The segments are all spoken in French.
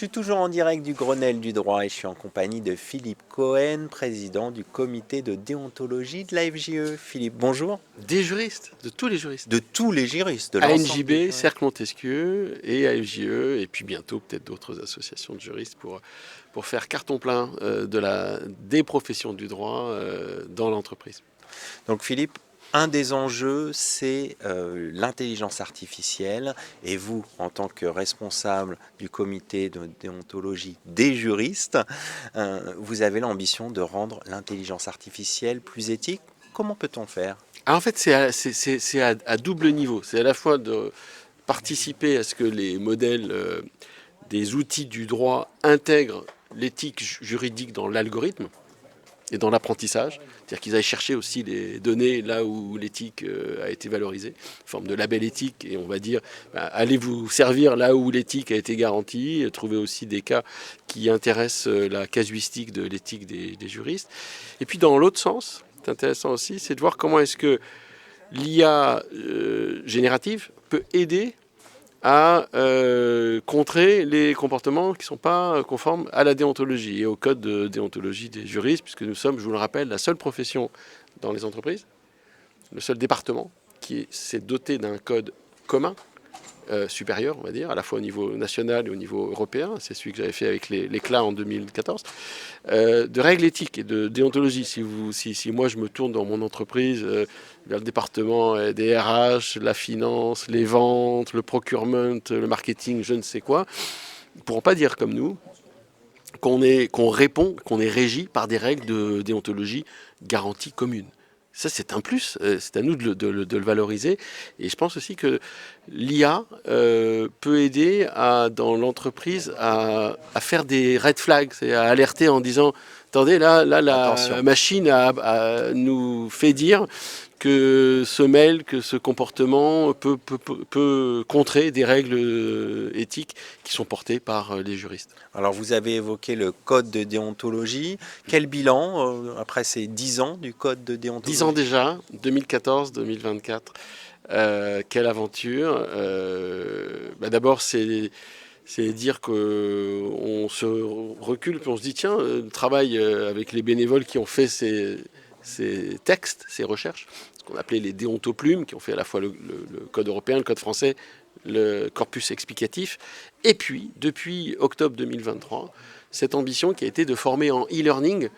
suis toujours en direct du Grenelle du droit et je suis en compagnie de Philippe Cohen, président du comité de déontologie de la FJE. Philippe, bonjour. Des juristes, de tous les juristes. De tous les juristes, de l'ensemble des ANJB, juristes. Cercle Montesquieu et AFJE, et puis bientôt peut-être d'autres associations de juristes pour faire carton plein des professions du droit dans l'entreprise. Donc Philippe, un des enjeux, c'est l'intelligence artificielle. Et vous, en tant que responsable du comité de déontologie des juristes, vous avez l'ambition de rendre l'intelligence artificielle plus éthique. Comment peut-on faire? Alors en fait, c'est à double niveau. C'est à la fois de participer à ce que les modèles des outils du droit intègrent l'éthique juridique dans l'algorithme et dans l'apprentissage, c'est-à-dire qu'ils aillent chercher aussi les données là où l'éthique a été valorisée, forme de label éthique, et on va dire, allez vous servir là où l'éthique a été garantie, trouver aussi des cas qui intéressent la casuistique de l'éthique des juristes. Et puis dans l'autre sens, c'est intéressant aussi, c'est de voir comment est-ce que l'IA générative peut aider à contrer les comportements qui ne sont pas conformes à la déontologie et au code de déontologie des juristes, puisque nous sommes, je vous le rappelle, la seule profession dans les entreprises, le seul département qui s'est doté d'un code commun, supérieur, on va dire, à la fois au niveau national et au niveau européen, c'est celui que j'avais fait avec les CLA en 2014, de règles éthiques et de déontologie. Si moi je me tourne dans mon entreprise vers le département des RH, la finance, les ventes, le procurement, le marketing, je ne sais quoi, ils ne pourront pas dire comme nous qu'on est régi par des règles de déontologie garanties communes. Ça, c'est un plus, c'est à nous de le valoriser. Et je pense aussi que l'IA peut aider dans l'entreprise à faire des red flags, et à alerter en disant, attendez, là Attention. la machine nous fait dire que ce mail, que ce comportement peut contrer des règles éthiques qui sont portées par les juristes. Alors vous avez évoqué le code de déontologie. Quel bilan après ces 10 ans du code de déontologie? 10 ans déjà, 2014-2024. Quelle aventure. D'abord, c'est dire qu'on se recule, puis on se dit, tiens, le travail avec les bénévoles qui ont fait ces textes, ces recherches, ce qu'on appelait les déontoplumes, qui ont fait à la fois le code européen, le code français, le corpus explicatif, et puis, depuis octobre 2023, cette ambition qui a été de former en e-learning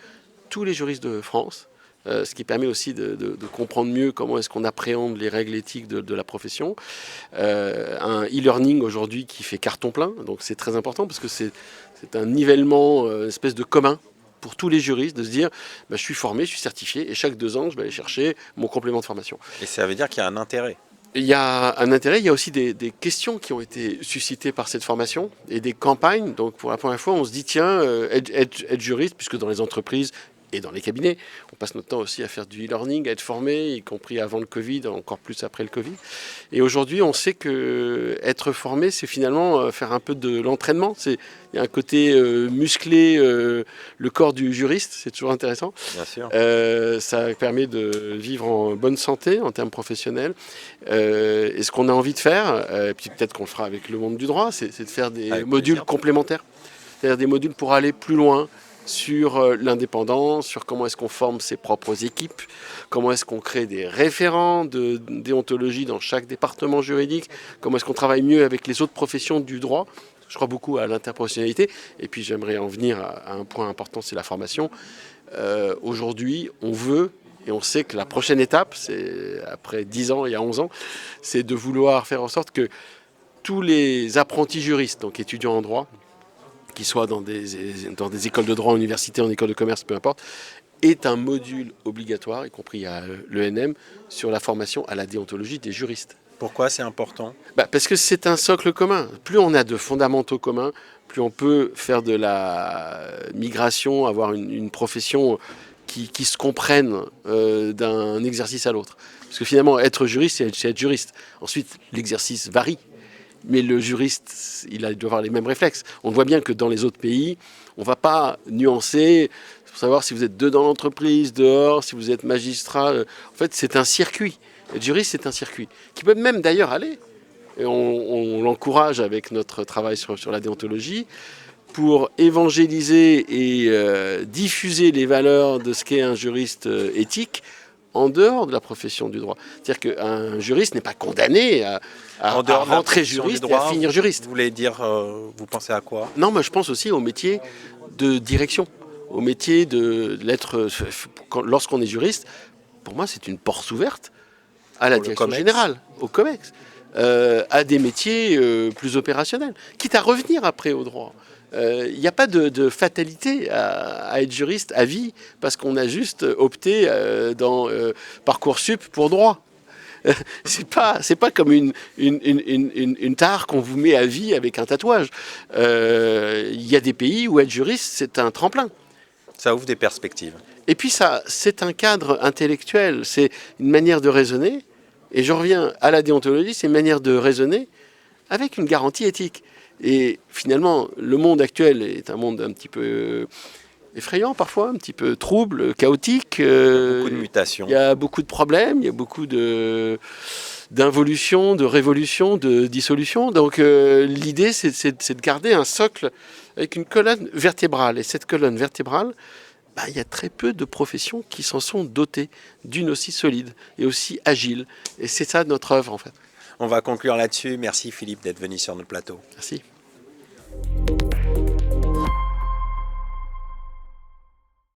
tous les juristes de France, ce qui permet aussi de comprendre mieux comment est-ce qu'on appréhende les règles éthiques de la profession. Un e-learning aujourd'hui qui fait carton plein, donc c'est très important parce que c'est un nivellement, une espèce de commun pour tous les juristes, de se dire je suis formé, je suis certifié, et chaque 2 ans, je vais aller chercher mon complément de formation. Et ça veut dire qu'il y a un intérêt. Il y a un intérêt, il y a aussi des questions qui ont été suscitées par cette formation et des campagnes. Donc pour la première fois, on se dit, tiens, être juriste, puisque dans les entreprises et dans les cabinets, on passe notre temps aussi à faire du e-learning, à être formé, y compris avant le Covid, encore plus après le Covid. Et aujourd'hui, on sait que être formé, c'est finalement faire un peu de l'entraînement. Il y a un côté muscler le corps du juriste, c'est toujours intéressant. Bien sûr. Ça permet de vivre en bonne santé en termes professionnels. Et ce qu'on a envie de faire, et puis peut-être qu'on le fera avec le monde du droit, c'est de faire des modules complémentaires. C'est-à-dire des modules pour aller plus loin sur l'indépendance, sur comment est-ce qu'on forme ses propres équipes, comment est-ce qu'on crée des référents de déontologie dans chaque département juridique, comment est-ce qu'on travaille mieux avec les autres professions du droit. Je crois beaucoup à l'interprofessionnalité. Et puis j'aimerais en venir à un point important, c'est la formation. Aujourd'hui, on veut, et on sait que la prochaine étape, c'est après 10 ans, il y a 11 ans, c'est de vouloir faire en sorte que tous les apprentis juristes, donc étudiants en droit, qui soient dans des écoles de droit, universités, en école de commerce, peu importe, est un module obligatoire, y compris à l'ENM, sur la formation à la déontologie des juristes. Pourquoi c'est important? Parce que c'est un socle commun. Plus on a de fondamentaux communs, plus on peut faire de la migration, avoir une profession qui se comprenne d'un exercice à l'autre. Parce que finalement, être juriste, c'est être juriste. Ensuite, l'exercice varie. Mais le juriste, il doit avoir les mêmes réflexes. On voit bien que dans les autres pays, on ne va pas nuancer pour savoir si vous êtes dans l'entreprise, dehors, si vous êtes magistrat. En fait, c'est un circuit. Être juriste, c'est un circuit qui peut même d'ailleurs aller. Et on l'encourage avec notre travail sur la déontologie, pour évangéliser et diffuser les valeurs de ce qu'est un juriste éthique en dehors de la profession du droit. C'est-à-dire qu'un juriste n'est pas condamné à rentrer juriste et à finir juriste. Vous voulez dire, vous pensez à quoi? Non, moi je pense aussi au métier de direction, au métier de l'être. Lorsqu'on est juriste, pour moi c'est une porte ouverte à la direction générale, au COMEX, à des métiers plus opérationnels, quitte à revenir après au droit. Il n'y a pas de fatalité à être juriste à vie parce qu'on a juste opté dans Parcoursup pour droit. C'est pas comme une tare qu'on vous met à vie avec un tatouage. Il y a des pays où être juriste, c'est un tremplin. Ça ouvre des perspectives. Et puis ça, c'est un cadre intellectuel, c'est une manière de raisonner. Et je reviens à la déontologie, c'est une manière de raisonner avec une garantie éthique. Et finalement, le monde actuel est un monde un petit peu effrayant parfois, un petit peu trouble, chaotique. Il y a beaucoup de mutations. Il y a beaucoup de problèmes, il y a beaucoup d'involutions, de révolutions, de dissolutions. Donc l'idée, c'est de garder un socle avec une colonne vertébrale. Et cette colonne vertébrale, il y a très peu de professions qui s'en sont dotées d'une aussi solide et aussi agile. Et c'est ça notre œuvre en fait. On va conclure là-dessus. Merci Philippe d'être venu sur notre plateau. Merci.